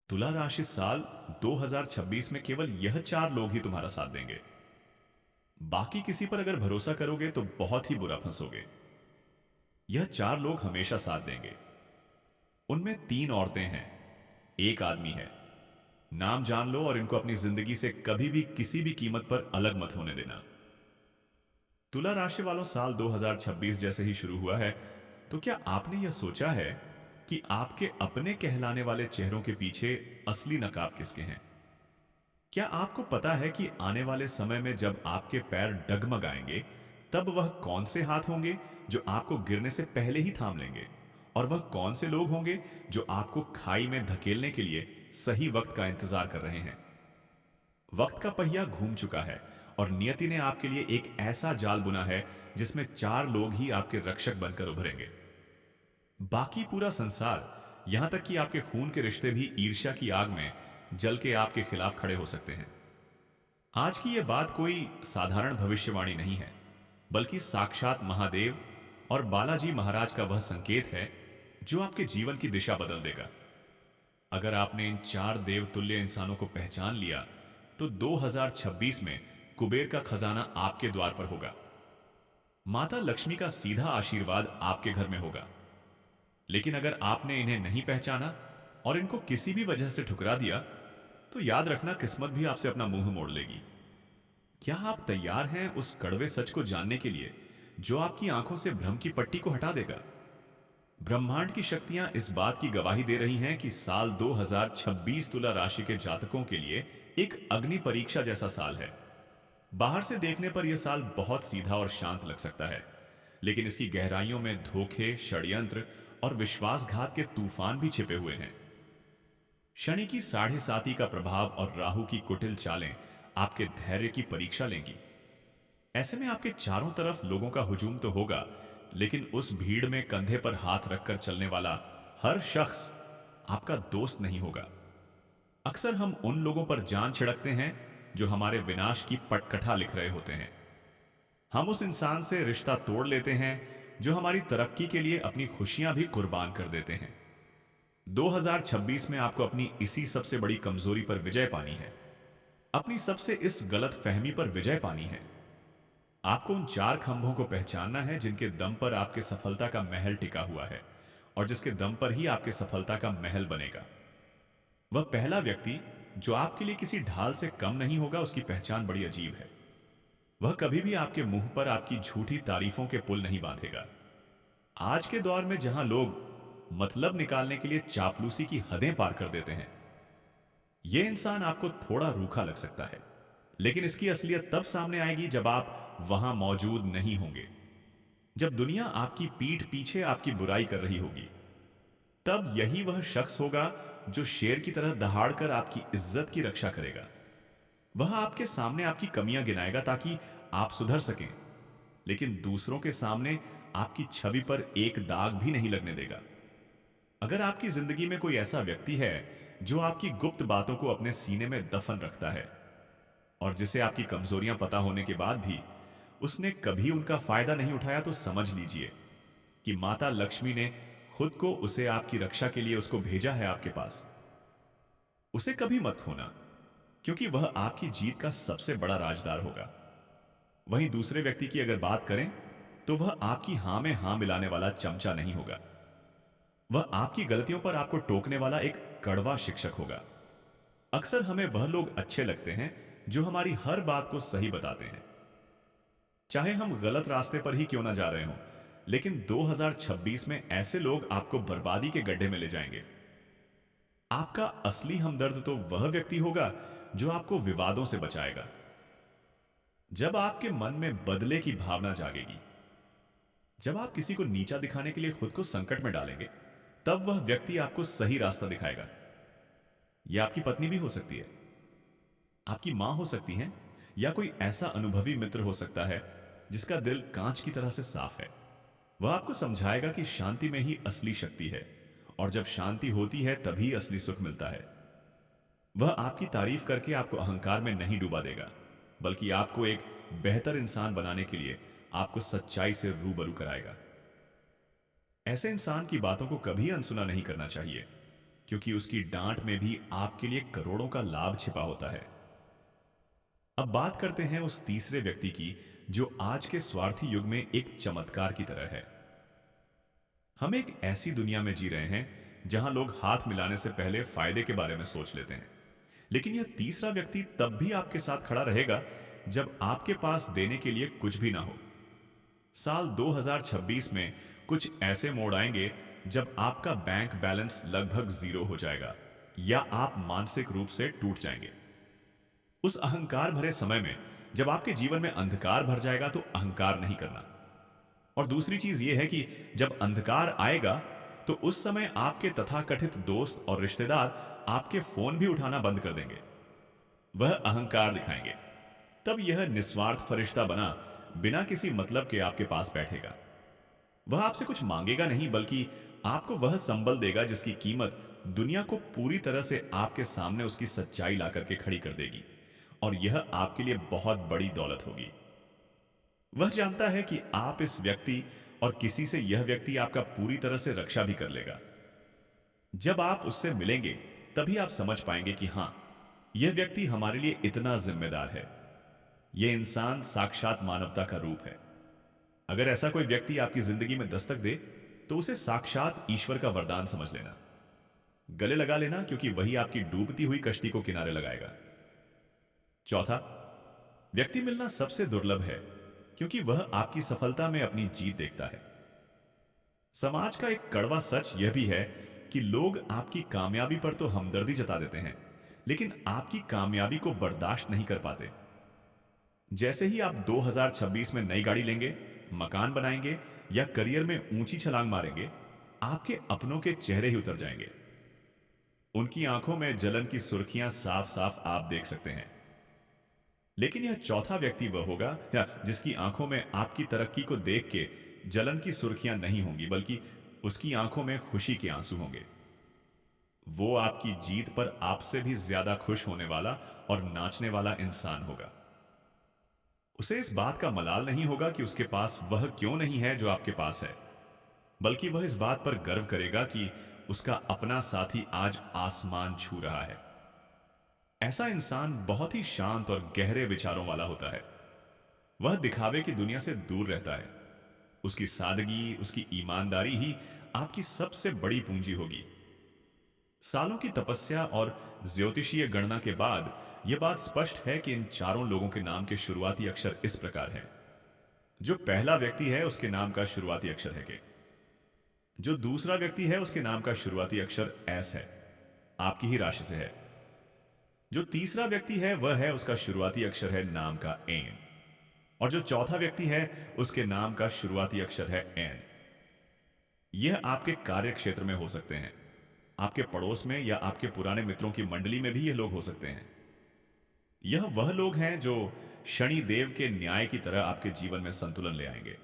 तुला राशि साल 2026 में केवल यह चार लोग ही तुम्हारा साथ देंगे। बाकी किसी पर अगर भरोसा करोगे तो बहुत ही बुरा फंसोगे। यह चार लोग हमेशा साथ देंगे। उनमें तीन औरतें हैं, एक आदमी है। नाम जान लो और इनको अपनी जिंदगी से कभी भी किसी भी कीमत पर अलग मत होने देना। तुला राशि वालों, साल 2026 जैसे ही शुरू हुआ है, तो क्या आपने यह सोचा है कि आपके अपने कहलाने वाले चेहरों के पीछे असली नकाब किसके हैं? क्या आपको पता है कि आने वाले समय में जब आपके पैर डगमगाएंगे, तब वह कौन से हाथ होंगे जो आपको गिरने से पहले ही थाम लेंगे? और वह कौन से लोग होंगे जो आपको खाई में धकेलने के लिए सही वक्त का इंतजार कर रहे हैं? वक्त का पहिया घूम चुका है और नियति ने आपके लिए एक ऐसा जाल बुना है जिसमें चार लोग ही आपके रक्षक बनकर उभरेंगे। बाकी पूरा संसार, यहां तक कि आपके खून के रिश्ते भी ईर्ष्या की आग में जल के आपके खिलाफ खड़े हो सकते हैं। आज की यह बात कोई साधारण भविष्यवाणी नहीं है, बल्कि साक्षात महादेव और बालाजी महाराज का वह संकेत है जो आपके जीवन की दिशा बदल देगा। अगर आपने इन चार देवतुल्य इंसानों को पहचान लिया, तो 2026 में कुबेर का खजाना आपके द्वार पर होगा। माता लक्ष्मी का सीधा आशीर्वाद आपके घर में होगा। लेकिन अगर आपने इन्हें नहीं पहचाना और इनको किसी भी वजह से ठुकरा दिया, तो याद रखना, किस्मत भी आपसे अपना मुंह मोड़ लेगी। क्या आप तैयार हैं उस कड़वे सच को जानने के लिए जो आपकी आंखों से भ्रम की पट्टी को हटा देगा? ब्रह्मांड की शक्तियां इस बात की गवाही दे रही हैं कि साल 2026 तुला राशि के जातकों के लिए एक अग्नि परीक्षा जैसा साल है। बाहर से देखने पर यह साल बहुत सीधा और शांत लग सकता है, लेकिन इसकी गहराइयों में धोखे, षड्यंत्र और विश्वासघात के तूफान भी छिपे हुए हैं। शनि की साढ़े साती का प्रभाव और राहु की कुटिल चालें आपके धैर्य की परीक्षा लेंगी। ऐसे में आपके चारों तरफ लोगों का हुजूम तो होगा, लेकिन उस भीड़ में कंधे पर हाथ रखकर चलने वाला हर शख्स आपका दोस्त नहीं होगा। अक्सर हम उन लोगों पर जान छिड़कते हैं जो हमारे विनाश की पटकथा लिख रहे होते हैं। हम उस इंसान से रिश्ता तोड़ लेते हैं जो हमारी तरक्की के लिए अपनी खुशियां भी कुर्बान कर देते हैं। 2026 में आपको अपनी इसी सबसे बड़ी कमजोरी पर विजय पानी है। अपनी सबसे इस गलत फहमी पर विजय पानी है। आपको उन चार खंभों को पहचानना है जिनके दम पर आपके सफलता का महल टिका हुआ है, और जिसके दम पर ही आपके सफलता का महल बनेगा। वह पहला व्यक्ति जो आपके लिए किसी ढाल से कम नहीं होगा, उसकी पहचान बड़ी अजीब है। वह कभी भी आपके मुंह पर आपकी झूठी तारीफों के पुल नहीं बांधेगा। आज के दौर में जहां लोग मतलब निकालने के लिए चापलूसी की हदें पार कर देते हैं, यह इंसान आपको थोड़ा रूखा लग सकता है, लेकिन इसकी असलियत तब सामने आएगी जब आप वहां मौजूद नहीं होंगे। जब दुनिया आपकी पीठ पीछे आपकी बुराई कर रही होगी, तब यही वह शख्स होगा जो शेर की तरह दहाड़कर आपकी इज्जत की रक्षा करेगा। वह आपके सामने आपकी कमियां गिनाएगा ताकि आप सुधर सकें, लेकिन दूसरों के सामने आपकी छवि पर एक दाग भी नहीं लगने देगा। अगर आपकी जिंदगी में कोई ऐसा व्यक्ति है जो आपकी गुप्त बातों को अपने सीने में दफन रखता है, और जिसे आपकी कमजोरियां पता होने के बाद भी उसने कभी उनका फायदा नहीं उठाया, तो समझ लीजिए कि माता लक्ष्मी ने खुद को उसे आपकी रक्षा के लिए उसको भेजा है आपके पास। उसे कभी मत खोना, क्योंकि वह आपकी जीत का सबसे बड़ा राजदार होगा। वहीं दूसरे व्यक्ति की अगर बात करें, तो वह आपकी हां में हां मिलाने वाला चमचा नहीं होगा। वह आपकी गलतियों पर आपको टोकने वाला एक कड़वा शिक्षक होगा। अक्सर हमें वह लोग अच्छे लगते हैं जो हमारी हर बात को सही बताते हैं, चाहे हम गलत रास्ते पर ही क्यों ना जा रहे हों। लेकिन 2026 में ऐसे लोग आपको बर्बादी के गड्ढे में ले जाएंगे। आपका असली हमदर्द तो वह व्यक्ति होगा जो आपको विवादों से बचाएगा। जब आपके मन में बदले की भावना जागेगी, जब आप किसी को नीचा दिखाने के लिए खुद को संकट में डालेंगे, तब वह व्यक्ति आपको सही रास्ता दिखाएगा। यह आपकी पत्नी भी हो सकती है, आपकी मां हो सकती है, या कोई ऐसा अनुभवी मित्र हो सकता है जिसका दिल कांच की तरह से साफ है। वह आपको समझाएगा कि शांति में ही असली शक्ति है, और जब शांति होती है तभी असली सुख मिलता है। वह आपकी तारीफ करके आपको अहंकार में नहीं डुबा देगा, बल्कि आपको एक बेहतर इंसान बनाने के लिए आपको सच्चाई से रूबरू कराएगा। ऐसे इंसान की बातों को कभी अनसुना नहीं करना चाहिए। क्योंकि उसकी डांट में भी आपके लिए करोड़ों का लाभ छिपा होता है। अब बात करते हैं उस तीसरे व्यक्ति की जो आज के स्वार्थी युग में एक चमत्कार की तरह है। हम एक ऐसी दुनिया में जी रहे हैं जहां लोग हाथ मिलाने से पहले फायदे के बारे में सोच लेते हैं। लेकिन यह तीसरा व्यक्ति तब भी आपके साथ खड़ा रहेगा जब आपके पास देने के लिए कुछ भी ना हो। साल 2026 में कुछ ऐसे मोड़ आएंगे जब आपका बैंक बैलेंस लगभग जीरो हो जाएगा या आप मानसिक रूप से टूट जाएंगे। उस अहंकार भरे समय में जब आपके जीवन में अंधकार भर जाएगा तो अहंकार नहीं करना। और दूसरी चीज यह है कि जब अंधकार आएगा तो उस समय आपके तथाकथित दोस्त और रिश्तेदार आपके फोन भी उठाना बंद कर देंगे। वह अहंकार दिखाएंगे। तब यह निस्वार्थ फरिश्ता बना बिना किसी मतलब के आपके पास बैठेगा। वह आपसे कुछ मांगेगा नहीं, बल्कि आपको वह संबल देगा जिसकी कीमत दुनिया को पूरी तरह से आपके सामने उसकी सच्चाई ला करके खड़ी कर देगी। और यह आपके लिए बहुत बड़ी दौलत होगी। वह जानता है कि आप इस व्यक्ति और किसी से यह व्यक्ति आपका पूरी तरह से रक्षा भी कर लेगा। जब आप उससे मिलेंगे तभी आप समझ पाएंगे कि हां, यह व्यक्ति हमारे लिए इतना जिम्मेदार है। यह इंसान साक्षात मानवता का रूप है। अगर ऐसा कोई व्यक्ति आपकी जिंदगी में दस्तक दे तो उसे साक्षात ईश्वर का वरदान समझ लेना। गले लगा लेना, क्योंकि वही आपकी डूबती हुई कश्ती को किनारे लगाएगा। चौथा, व्यक्ति मिलना सबसे दुर्लभ है क्योंकि वह आपकी सफलता में अपनी जीत देखता है। समाज का एक कड़वा सच यह भी है कि लोग आपकी कामयाबी पर तो हमदर्दी जता देते हैं, लेकिन आपकी कामयाबी को बर्दाश्त नहीं कर पाते। जैसे ही आप 2026 में नई गाड़ी लेंगे, मकान बनाएंगे या करियर में ऊंची छलांग मारेंगे, आपके अपनों के चेहरे ही उतर जाएंगे। उनकी आंखों में जलन की सुर्खियां साफ साफ आप देख सकते हैं। लेकिन यह चौथा व्यक्ति वह होगा या जिसकी आंखों में आपकी तरक्की को देख के जलन की सुर्खियां नहीं होंगी, बल्कि उसकी आंखों में खुशी के आंसू होंगे। वो आपकी जीत पर आपसे भी ज्यादा खुश होने वाला और नाचने वाला इंसान होगा। उसे इस बात का मलाल नहीं होगा कि उसके पास वह क्यों नहीं है जो आपके पास है, बल्कि वह इस बात पर गर्व करेगा कि उसका अपना साथी आज आसमान छू रहा है। ऐसा इंसान बहुत ही शांत और गहरे विचारों वाला होता है। वह दिखावे की दुनिया से दूर रहता है। उसकी सादगी, उसकी ईमानदारी ही आपकी सबसे बड़ी पूंजी होगी। सालों की तपस्या और ज्योतिषीय गणना के बाद यह बात स्पष्ट है कि इन चारों लोगों के नाम के शुरुआती अक्षर इस प्रकार हैं। जो पहला व्यक्ति है उसके नाम का शुरुआती अक्षर है के। जो दूसरा व्यक्ति है उसके नाम का शुरुआती अक्षर एस है, आपकी ही राशि से है। जो तीसरा व्यक्ति है वह है, उसका शुरुआती अक्षर है नाम का एन। और जो चौथा व्यक्ति है उसके नाम का शुरुआती अक्षर है एन। यह आपके कार्य क्षेत्र में हो सकते हैं, आपके पड़ोस में या आपके पुराने मित्रों की मंडली में भी ये लोग हो सकते हैं। यह वह लोग हैं जो शनि देव के न्याय की तरह आपके जीवन में संतुलन ले आएंगे।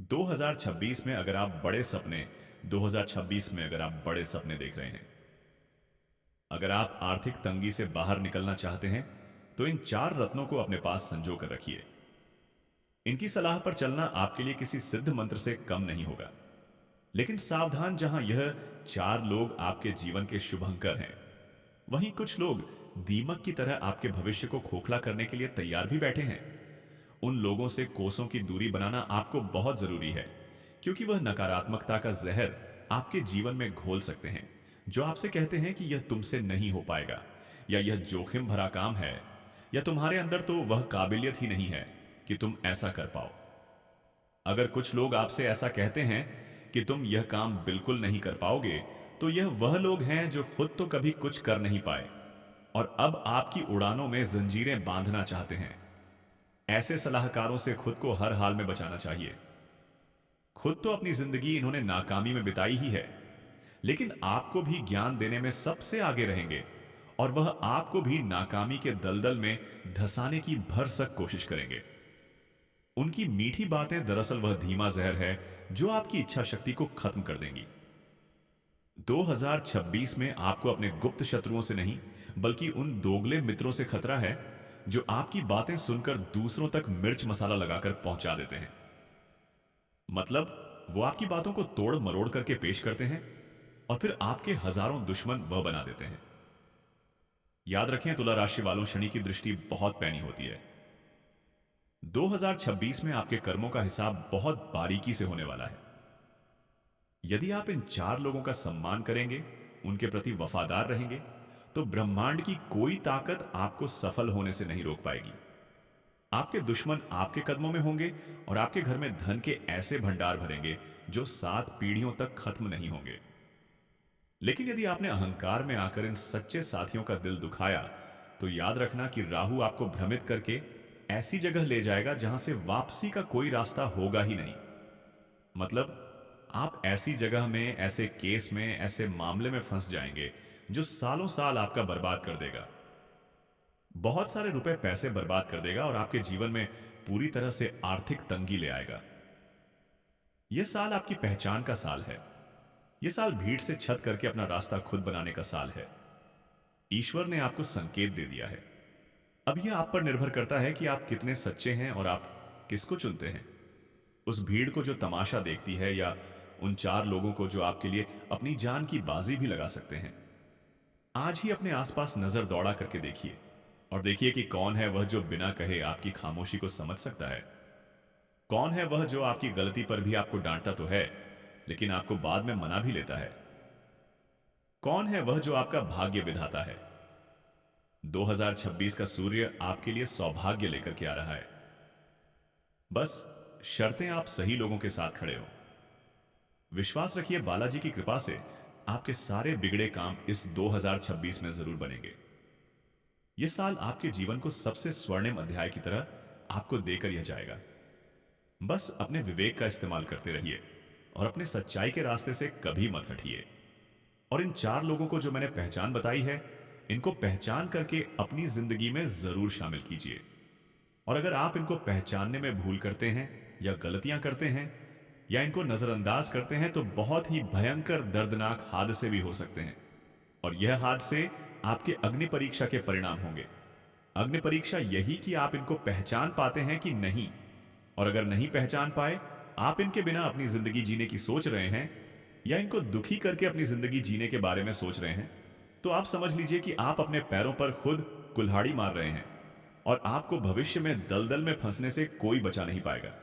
2026 में अगर आप बड़े सपने 2026 में अगर आप बड़े सपने देख रहे हैं, अगर आप आर्थिक तंगी से बाहर निकलना चाहते हैं, तो इन चार रत्नों को अपने पास संजो कर रखिए। इनकी सलाह पर चलना आपके लिए किसी सिद्ध मंत्र से कम नहीं होगा। लेकिन सावधान, जहां यह चार लोग आपके जीवन के शुभंकर हैं, वहीं कुछ लोग दीमक की तरह आपके भविष्य को खोखला करने के लिए तैयार भी बैठे हैं। उन लोगों से कोसों की दूरी बनाना आपको बहुत जरूरी है, क्योंकि वह नकारात्मकता का जहर आपके जीवन में घोल सकते हैं, जो आपसे कहते हैं कि यह तुमसे नहीं हो पाएगा, या यह जोखिम भरा काम है, या तुम्हारे अंदर तो वह काबिलियत ही नहीं है कि तुम ऐसा कर पाओ। अगर कुछ लोग आपसे ऐसा कहते हैं कि तुम यह काम बिल्कुल नहीं कर पाओगे, तो यह वह लोग हैं जो खुद तो कभी कुछ कर नहीं पाए और अब आपकी उड़ानों में जंजीरें बांधना चाहते हैं। ऐसे सलाहकारों से खुद को हर हाल में बचाना चाहिए। खुद तो अपनी जिंदगी इन्होंने नाकामी में बिताई ही है, लेकिन आपको भी ज्ञान देने में सबसे आगे रहेंगे और वह आपको भी नाकामी के दलदल में धंसाने की भरसक कोशिश करेंगे। उनकी मीठी बातें दरअसल वह धीमा जहर है जो आपकी इच्छा शक्ति को खत्म कर देंगी। 2026 में आपको अपने गुप्त शत्रुओं से नहीं, बल्कि उन दोगले मित्रों से खतरा है जो आपकी बातें सुनकर दूसरों तक मिर्च मसाला लगाकर पहुंचा देते हैं। मतलब वो आपकी बातों को तोड़ मरोड़ करके पेश करते हैं, और फिर आपके हजारों दुश्मन वह बना देते हैं। याद रखें, तुला राशि वालों, शनि की दृष्टि बहुत पैनी होती है। 2026 में आपके कर्मों का हिसाब बहुत बारीकी से होने वाला है। यदि आप इन चार लोगों का सम्मान करेंगे, उनके प्रति वफादार रहेंगे, तो ब्रह्मांड की कोई ताकत आपको सफल होने से नहीं रोक पाएगी। आपके दुश्मन आपके कदमों में होंगे और आपके घर में धन के ऐसे भंडार भरेंगे जो 7 पीढ़ियों तक खत्म नहीं होंगे। लेकिन यदि आपने अहंकार में आकर इन सच्चे साथियों का दिल दुखाया, तो याद रखना कि राहु आपको भ्रमित करके ऐसी जगह ले जाएगा जहां से वापसी का कोई रास्ता होगा ही नहीं। मतलब, आप ऐसी जगह में, ऐसे केस में, ऐसे मामले में फंस जाएंगे जो सालों साल आपका बर्बाद कर देगा। बहुत सारे रुपए पैसे बर्बाद कर देगा और आपके जीवन में पूरी तरह से आर्थिक तंगी ले आएगा। यह साल आपकी पहचान का साल है। यह साल भीड़ से छत करके अपना रास्ता खुद बनाने का साल है। ईश्वर ने आपको संकेत दे दिया है। अब यह आप पर निर्भर करता है कि आप कितने सच्चे हैं और आप किसको चुनते हैं। उस भीड़ को जो तमाशा देखती है, या उन चार लोगों को जो आपके लिए अपनी जान की बाजी भी लगा सकते हैं। आज ही अपने आसपास नजर दौड़ा करके देखिए और देखिए कि कौन है वह जो बिना कहे आपकी खामोशी को समझ सकता है। कौन है वह जो आपकी गलती पर भी आपको डांटता तो है, लेकिन आपको बाद में मना भी लेता है। कौन है वह जो आपका भाग्य विधाता है। 2026 का सूर्य आपके लिए सौभाग्य लेकर के आ रहा है। बस शर्तें आप सही लोगों के साथ खड़े हो। विश्वास रखिए, बालाजी की कृपा से आपके सारे बिगड़े काम इस 2026 में जरूर बनेंगे। यह साल आपके जीवन को सबसे स्वर्णिम अध्याय की तरह आपको देकर यह जाएगा। बस अपने विवेक का इस्तेमाल करते रहिए और अपने सच्चाई के रास्ते से कभी मत हटिए। और इन चार लोगों को जो मैंने पहचान बताई है, इनको पहचान करके अपनी जिंदगी में जरूर शामिल कीजिए। और अगर आप इनको पहचानने में भूल करते हैं, या गलतियां करते हैं, या इनको नजरअंदाज करते हैं, तो बहुत ही भयंकर दर्दनाक हादसे भी हो सकते हैं। और यह हादसे आपके अग्नि परीक्षा के परिणाम होंगे। अग्नि परीक्षा यही कि आप इनको पहचान पाते हैं कि नहीं। और अगर नहीं पहचान पाए, आप इनके बिना अपनी जिंदगी जीने की सोच रहे हैं, या इनको दुखी करके अपनी जिंदगी जीने के बारे में सोच रहे हैं, तो आप समझ लीजिए कि आप अपने पैरों पर खुद कुल्हाड़ी मार रहे हैं और आपको भविष्य में दलदल में फंसने से कोई बचा नहीं पाएगा।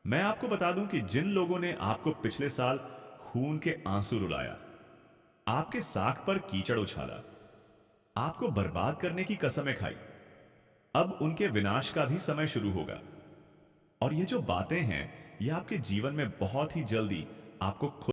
मैं आपको बता दूं कि जिन लोगों ने आपको पिछले साल खून के आंसू रुलाया, आपके साख पर कीचड़ उछाला, आपको बर्बाद करने की कसमें खाई, अब उनके विनाश का भी समय शुरू होगा। और ये जो बातें हैं, ये आपके जीवन में बहुत ही जल्दी आपको खुद